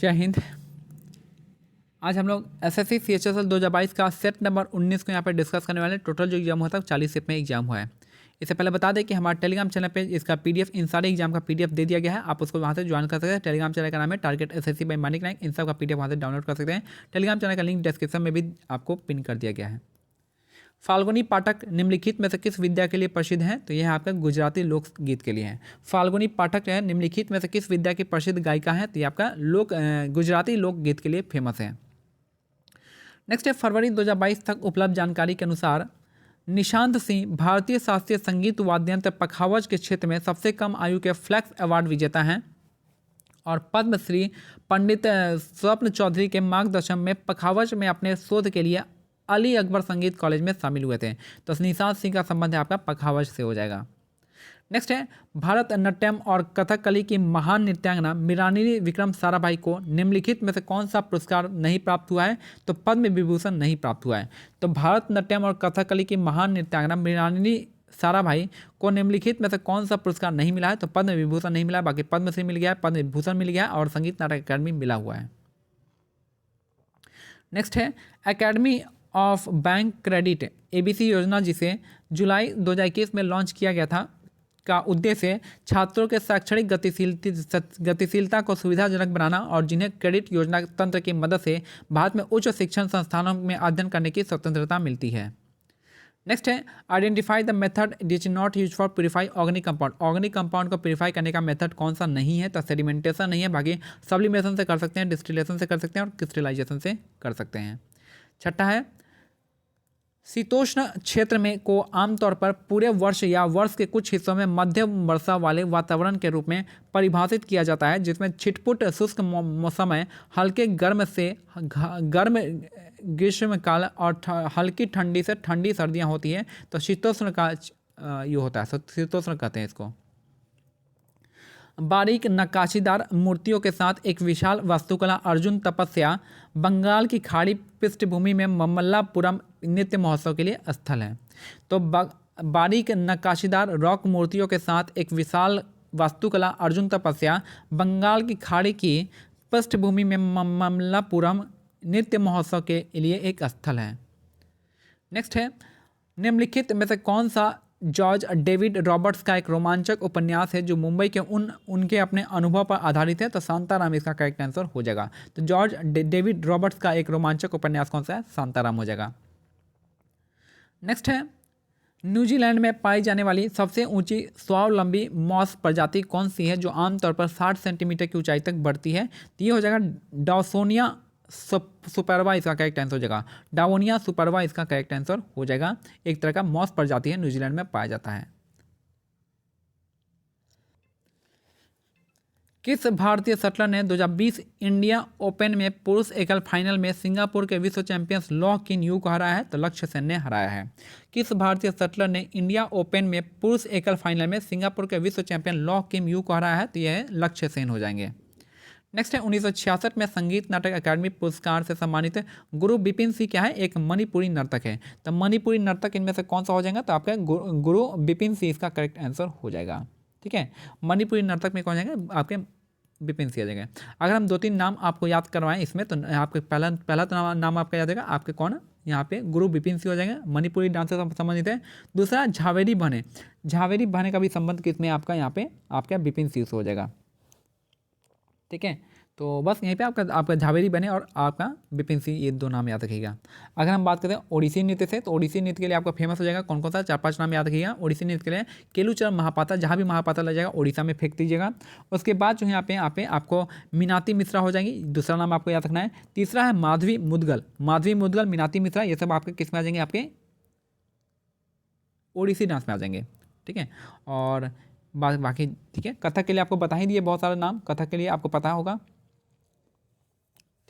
जय हिंद। आज हम लोग एसएससी CHSL 2022 का सेट नंबर 19 को यहाँ पर डिस्कस करने वाले हैं। टोटल जो एग्जाम हुआ था 40 सेट में एग्जाम हुआ है। इससे पहले बता दें कि हमारे टेलीग्राम चैनल पे इसका पीडीएफ, इन सारे एग्जाम का पीडीएफ दे दिया गया है। आप उसको वहाँ से ज्वाइन कर सकते हैं। टेलीग्राम चैनल का नाम है टारगेट SSC बाय मानिक नायक। इन सब का पीडीएफ वहाँ से डाउनलोड कर सकते हैं। टेलीग्राम चैनल का लिंक डिस्क्रिप्शन में भी आपको पिन कर दिया गया है। फाल्गुनी पाठक निम्नलिखित में से किस विद्या के लिए प्रसिद्ध हैं? तो यह आपका गुजराती लोकगीत के लिए है। फाल्गुनी पाठक है निम्नलिखित में से किस विद्या की प्रसिद्ध गायिका है? तो ये आपका गुजराती लोकगीत के लिए फेमस है। नेक्स्ट है, फरवरी 2022 तक उपलब्ध जानकारी के अनुसार निशांत सिंह भारतीय शास्त्रीय संगीत वाद्ययंत्र पखावज के क्षेत्र में सबसे कम आयु के फ्लैक्स अवार्ड विजेता हैं और पद्मश्री पंडित स्वप्न चौधरी के मार्गदर्शन में पखावज में अपने शोध के लिए अली अकबर संगीत कॉलेज में शामिल हुए थे। तो निशांत सिंह का संबंध है आपका पखावज से हो जाएगा। नेक्स्ट है, भारतनाट्यम और कथकली की महान नृत्यांगना मृणालिनी विक्रम साराभाई को निम्नलिखित में से कौन सा पुरस्कार नहीं प्राप्त हुआ है? तो पद्म विभूषण नहीं प्राप्त हुआ है। तो भारतनाट्यम और कथकली की महान नृत्यांगना मृणालिनी साराभाई को निम्नलिखित में से कौन सा पुरस्कार नहीं मिला है? तो पद्म विभूषण नहीं मिला है, बाकी पद्मश्री मिल गया है, पद्म विभूषण मिल गया है और संगीत नाटक अकादमी मिला हुआ है। नेक्स्ट है, academy of bank credit ABC योजना, जिसे जुलाई 2021 में लॉन्च किया गया था, का उद्देश्य छात्रों के शैक्षणिक गतिशीलता को सुविधाजनक बनाना और जिन्हें क्रेडिट योजना तंत्र की मदद से भारत में उच्च शिक्षण संस्थानों में अध्ययन करने की स्वतंत्रता मिलती है। नेक्स्ट है, identify the method ditch not use for purify organic compound. Organic compound को प्यूरिफाई करने का मेथड कौन सा नहीं है? तो सेडिमेंटेशन नहीं है, बाकी सब्लिमेशन से कर सकते हैं, डिस्टिलेशन से कर सकते हैं और क्रिस्टलाइजेशन से कर सकते हैं। छठा है, शीतोष्ण क्षेत्र में को आमतौर पर पूरे वर्ष या वर्ष के कुछ हिस्सों में मध्यम वर्षा वाले वातावरण के रूप में परिभाषित किया जाता है, जिसमें छिटपुट शुष्क समय, हल्के गर्म से गर्म ग्रीष्मकाल और हल्की ठंडी से ठंडी सर्दियां होती है। तो शीतोष्ण का ये होता है, शीतोष्ण कहते हैं इसको। बारीक नक्काशीदार मूर्तियों के साथ एक विशाल वास्तुकला अर्जुन तपस्या बंगाल की खाड़ी पृष्ठभूमि में ममल्लापुरम नृत्य महोत्सव के लिए स्थल है। तो बारीक नक्काशीदार रॉक मूर्तियों के साथ एक विशाल वास्तुकला अर्जुन तपस्या बंगाल की खाड़ी की पृष्ठभूमि में ममल्लापुरम नृत्य महोत्सव के लिए एक स्थल है। नेक्स्ट है, निम्नलिखित में से कौन सा जॉर्ज डेविड रॉबर्ट्स का एक रोमांचक उपन्यास है जो मुंबई के उनके अपने अनुभव पर आधारित है? तो शांताराम इसका करेक्ट आंसर हो जाएगा। तो जॉर्ज डेविड रॉबर्ट्स का एक रोमांचक उपन्यास कौन सा है? शांताराम हो जाएगा। नेक्स्ट है, न्यूजीलैंड में पाई जाने वाली सबसे ऊंची स्वावलंबी मॉस प्रजाति कौन सी है जो आमतौर पर 60 सेंटीमीटर की ऊंचाई तक बढ़ती है? तो ये हो जाएगा डॉसोनिया सुपरवा इसका करेक्ट आंसर हो जाएगा। डावोनिया सुपरवा इसका करेक्ट आंसर हो जाएगा। एक तरह का मॉस प्रजाति है, न्यूजीलैंड में पाया जाता है। किस भारतीय शटलर ने 2020 इंडिया ओपन में पुरुष एकल फाइनल में सिंगापुर के विश्व चैंपियन लॉ किन यू को हराया है? तो लक्ष्य सेन ने हराया है। किस भारतीय शटलर ने इंडिया ओपन में पुरुष एकल फाइनल में सिंगापुर के विश्व चैंपियन लॉ किन यू को हराया है? तो यह लक्ष्य सेन हो जाएंगे। नेक्स्ट है, 1966 में संगीत नाटक अकादमी पुरस्कार से सम्मानित गुरु बिपिन सिंह क्या है? एक मणिपुरी नर्तक है। तो मणिपुरी नर्तक इनमें से कौन सा हो जाएगा? तो आपका गुरु बिपिन सिंह इसका करेक्ट आंसर हो जाएगा। ठीक है, मणिपुरी नर्तक में कौन जाएंगे? आपके बिपिन सिंह आ जाएंगे। अगर हम 2-3 नाम आपको याद करवाएं इसमें, तो आपके पहला तो नाम आपका याद आएगा, आपके कौन? यहाँ पे गुरु बिपिन सिंह हो जाएंगे, मणिपुरी डांस से संबंधित है। दूसरा झावेरी बने, झावेरी बने का भी संबंध किसमें? आपका यहाँ पे आपका बिपिन सिंह से हो जाएगा। ठीक है, तो बस यहीं पे आपका झावेरी बने और आपका बिपिन सिंह, ये 2 नाम याद रखिएगा। अगर हम बात करें ओडिसी नृत्य से, तो ओडिसी नृत्य के लिए आपका फेमस हो जाएगा कौन कौन सा? 4-5 नाम याद रखिएगा ओडिसी नृत्य के लिए। केलुचरण महापात्र, जहाँ भी महापात्र लग जाएगा उड़ीसा में फेंक दीजिएगा। उसके बाद जो है यहाँ पे आपको मीनाती मिश्रा हो जाएंगी, दूसरा नाम आपको याद रखना है। तीसरा है माधवी मुदगल, मीनाती मिश्रा, ये सब आपके किस में आ जाएंगे? आपके ओडिसी डांस में आ जाएंगे। ठीक है, और बाकी ठीक है, कथक के लिए आपको बता ही दिए बहुत सारे नाम, कथक के लिए आपको पता होगा।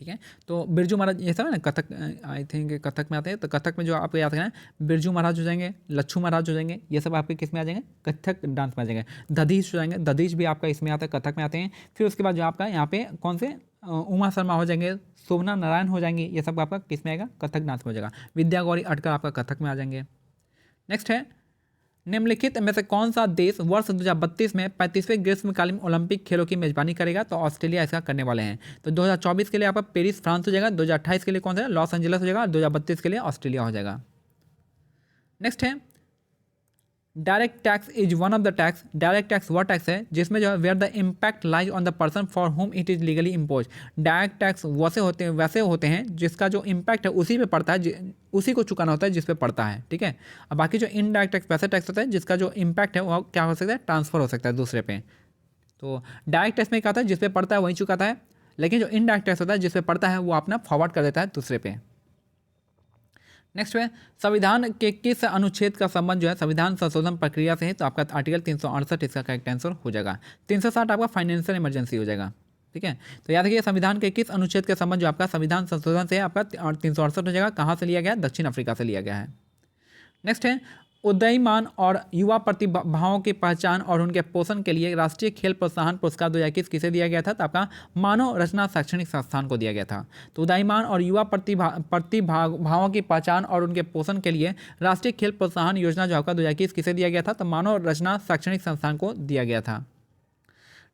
ठीक है, तो बिरजू महाराज ये सब है ना, कथक आई थिंक कथक में आते हैं। तो कथक में जो आपको याद रखना है, बिरजू महाराज हो जाएंगे, लच्छू महाराज हो जाएंगे, ये सब आपके किस में आ जाएंगे? कथक डांस में आ जाएंगे। दधीच हो जाएंगे, दधीच भी आपका इसमें आता है, कथक में आते हैं। फिर उसके बाद जो आपका यहाँ पे कौन से उमा शर्मा हो जाएंगे, शोभना नारायण हो जाएंगे, ये सब आपका किस में आएगा? कथक डांस में हो जाएगा। विद्या गौरी अटकर आपका कथक में आ जाएंगे। नेक्स्ट है, निम्नलिखित में से कौन सा देश वर्ष 2032 में 35वें ग्रीष्मकालीन ओलंपिक खेलों की मेजबानी करेगा? तो ऑस्ट्रेलिया इसका करने वाले हैं। तो 2024 के लिए आपका पेरिस फ्रांस हो जाएगा, 2028 के लिए कौन सा लॉस एंजलिस हो जाएगा और 2032 के लिए ऑस्ट्रेलिया हो जाएगा। नेक्स्ट है direct tax is one of the tax. Direct tax वह टैक्स है जिसमें जो है where the impact lies on the person for whom it is legally impose. Direct tax वैसे होते हैं जिसका जो इम्पैक्ट है उसी पे पड़ता है, उसी को चुकाना होता है जिस पे पड़ता है, ठीक है। अब बाकी जो इनडायरेक्ट टैक्स वैसे टैक्स होता है जिसका जो इम्पैक्ट है वह क्या हो सकता है, ट्रांसफर हो सकता है दूसरे पे। तो डायरेक्ट टैक्स में क्या होता है, जिस पे पड़ता है वही चुकाता है, लेकिन जो इनडायरेक्ट टैक्स होता है जिस पे पड़ता है वो अपना फॉरवर्ड कर देता है दूसरे पे। नेक्स्ट है संविधान के किस अनुच्छेद का संबंध जो है संविधान संशोधन प्रक्रिया से है? तो आपका आर्टिकल 368 इसका करेक्ट आंसर हो जाएगा। 360 आपका फाइनेंशियल इमरजेंसी हो जाएगा, ठीक है। तो याद रखिए संविधान के किस अनुच्छेद का संबंध जो आपका संविधान संशोधन से है आपका 368 हो जाएगा। कहाँ से लिया गया है? दक्षिण अफ्रीका से लिया गया है। नेक्स्ट है उदयमान और युवा प्रतिभाओं की पहचान और उनके पोषण के लिए राष्ट्रीय खेल प्रोत्साहन पुरस्कार 2021 किसे दिया गया था? तो आपका मानव रचना शैक्षणिक संस्थान को दिया गया था। तो उदयमान और युवा प्रतिभाओं की पहचान और उनके पोषण के लिए राष्ट्रीय खेल प्रोत्साहन योजना जो आपका 2021 किसे दिया गया था? तो मानव रचना शैक्षणिक संस्थान को दिया गया था।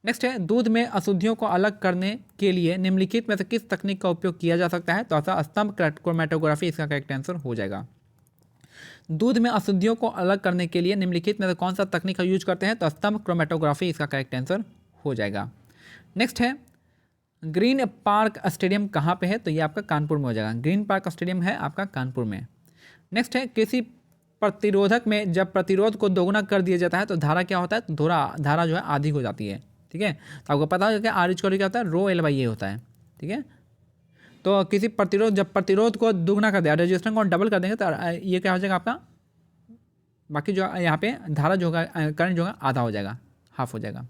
नेक्स्ट है दूध में अशुद्धियों को अलग करने के लिए निम्नलिखित में से किस तकनीक का उपयोग किया जा सकता है? तो ऐसा स्तंभ क्रोमेटोग्राफी इसका करेक्ट आंसर हो जाएगा। दूध में अशुद्धियों को अलग करने के लिए निम्नलिखित में से कौन सा तकनीक का यूज करते हैं? तो स्तंभ क्रोमेटोग्राफी इसका करेक्ट आंसर हो जाएगा। नेक्स्ट है ग्रीन पार्क स्टेडियम कहाँ पे है? तो ये आपका कानपुर में हो जाएगा। ग्रीन पार्क स्टेडियम है आपका कानपुर में। नेक्स्ट है किसी प्रतिरोधक में जब प्रतिरोध को दोगुना कर दिया जाता है तो धारा क्या होता है? तो धारा जो है आधी हो जाती है, ठीक है। तो आपको पता है कि आर इक्वल क्या होता है? रो एल बाई ए होता है, ठीक है। तो किसी जब प्रतिरोध को दुगना कर दिया, रेजिस्टेंस को डबल कर देंगे तो ये क्या हो जाएगा आपका, बाकी जो यहाँ पे धारा जो होगा करंट जो होगा आधा हो जाएगा, हाफ हो जाएगा।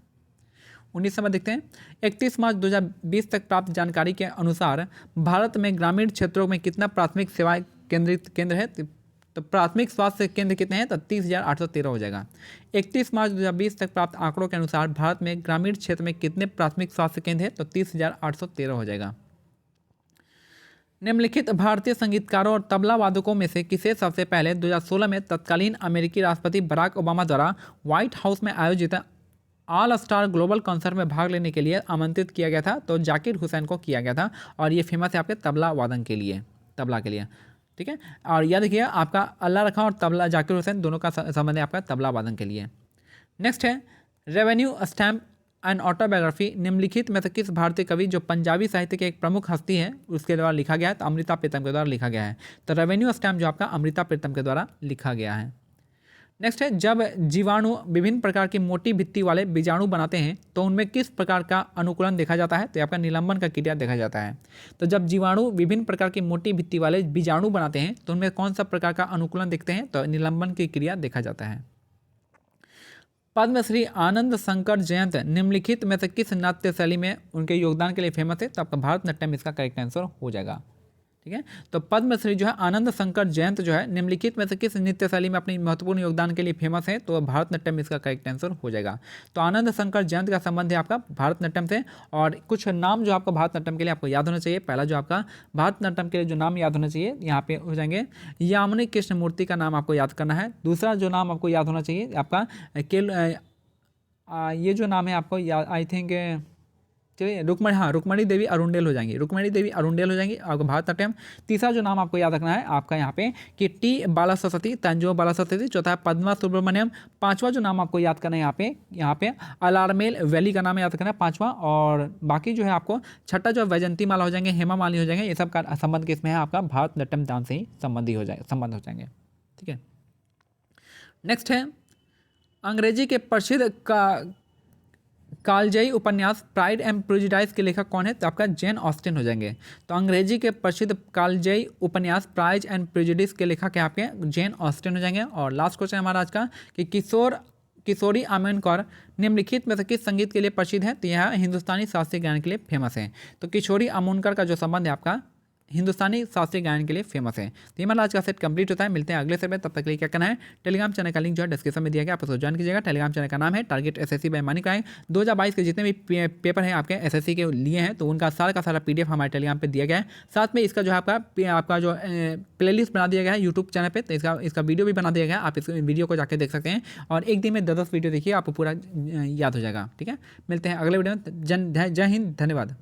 19 में देखते हैं 31 मार्च 2020 तक प्राप्त जानकारी के अनुसार भारत में ग्रामीण क्षेत्रों में कितना प्राथमिक सेवा केंद्र है? तो प्राथमिक स्वास्थ्य केंद्र कितने हैं? तो 30,813 हो जाएगा। 31 मार्च 2020 तक प्राप्त आंकड़ों के अनुसार भारत में ग्रामीण क्षेत्र में कितने प्राथमिक स्वास्थ्य केंद्र हैं? तो 30,813 हो जाएगा। निम्नलिखित भारतीय संगीतकारों और तबला वादकों में से किसे सबसे पहले 2016 में तत्कालीन अमेरिकी राष्ट्रपति बराक ओबामा द्वारा व्हाइट हाउस में आयोजित ऑल स्टार ग्लोबल कॉन्सर्ट में भाग लेने के लिए आमंत्रित किया गया था? तो जाकिर हुसैन को किया गया था और ये फेमस है आपके तबला वादन के लिए, तबला के लिए, ठीक है। और याद रखिए आपका अल्लाह रखा और तबला जाकिर हुसैन दोनों का संबंध है आपका तबला वादन के लिए। नेक्स्ट है रेवेन्यू स्टैम्प एंड ऑटोबायोग्राफी निम्नलिखित में से किस भारतीय कवि जो पंजाबी साहित्य के एक प्रमुख हस्ती है उसके द्वारा लिखा गया है? तो अमृता प्रीतम के द्वारा लिखा गया है। तो रेवेन्यू स्टैम्प जो आपका अमृता प्रीतम के द्वारा लिखा गया है। नेक्स्ट है जब जीवाणु विभिन्न प्रकार की मोटी भित्ति वाले बीजाणु बनाते हैं तो उनमें किस प्रकार का अनुकूलन देखा जाता है? तो आपका निलंबन का क्रिया देखा जाता है। तो जब जीवाणु विभिन्न प्रकार की मोटी भित्ति वाले बीजाणु बनाते हैं तो उनमें कौन सा प्रकार का अनुकूलन देखते हैं? तो निलंबन की क्रिया देखा जाता है। पद्मश्री आनंद शंकर जयंत निम्नलिखित में से किस नाट्य शैली में उनके योगदान के लिए फेमस है? तो आपका भारतनाट्यम इसका करेक्ट आंसर हो जाएगा, ठीक है। तो पद्मश्री जो है आनंद शंकर जयंत जो है निम्नलिखित में से किस नृत्य शैली में अपनी महत्वपूर्ण योगदान के लिए फेमस है? तो भारतनाट्यम इसका करेक्ट आंसर हो जाएगा। तो आनंद शंकर जयंत का संबंध है आपका भारतनाट्यम से। और कुछ नाम जो आपका भारतनाट्यम के लिए आपको याद होना चाहिए। पहला जो आपका भारतनाट्यम के लिए जो नाम याद होना चाहिए यहाँ पे हो जाएंगे यामिनी कृष्णमूर्ति का नाम आपको याद करना है। दूसरा जो नाम आपको याद होना चाहिए आपका ये जो नाम है आपको याद आई थिंक चलिए रुक्मणी देवी अरुंडेल हो जाएंगी, रुक्मणी देवी अरुंडेल हो जाएंगी आपको भारतनाट्यम। तीसरा जो नाम आपको याद रखना है आपका यहाँ पे कि टी बाला सरस्वती, तंजो बाला सरस्वती। चौथा है पद्मा सुब्रमण्यम। पांचवा जो नाम आपको याद करना है यहाँ पे अलारमेल वैली का नाम याद रखना है पांचवा। और बाकी जो है आपको छठा जो वैजंती माला हो जाएंगे, हेमा मालिनी हो जाएंगे। ये सब का संबंध किसमें है? आपका भारतनाट्यम डांस से ही संबंध हो जाएंगे, ठीक है। नेक्स्ट है अंग्रेजी के प्रसिद्ध कालजयी उपन्यास प्राइड एंड प्रेजुडिस के लेखक कौन है? तो आपका जेन ऑस्टिन हो जाएंगे। तो अंग्रेजी के प्रसिद्ध कालजयी उपन्यास प्राइड एंड प्रेजुडिस के लेखक है आपके जेन ऑस्टिन हो जाएंगे। और लास्ट क्वेश्चन हमारा आज का कि किशोरी आमोणकर निम्नलिखित में से किस संगीत के लिए प्रसिद्ध है? तो यह हिंदुस्तानी शास्त्रीय गायन के लिए फेमस है। तो किशोरी आमोणकर का जो संबंध है आपका हिंदुस्तानी शास्त्रीय गायन के लिए फेमस है। तो ये हमारा आज का सेट कंप्लीट होता है। मिलते हैं अगले सेट में, तब तक के लिए क्या करना है, टेलीग्राम चैनल का लिंक जो है डिस्क्रिप्शन में दिया गया, आप उसको ज्वाइन कीजिएगा। टेलीग्राम चैनल का नाम है टारगेट एसएससी बाय मानिक राय। 2022 के जितने भी पेपर हैं आपके एसएससी के लिए हैं, तो उनका सारा का सारा पीडीएफ हमारे टेलीग्राम पे दिया गया है। साथ में इसका जो है आपका जो प्लेलिस्ट बना दिया गया है यूट्यूब चैनल पे, तो इसका वीडियो भी बना दिया गया है, आप इस वीडियो को जाके देख सकते हैं। और एक दिन में 10-10 वीडियो देखिए, आपको पूरा याद हो जाएगा। ठीक है, मिलते हैं अगले वीडियो में। जय हिंद, धन्यवाद।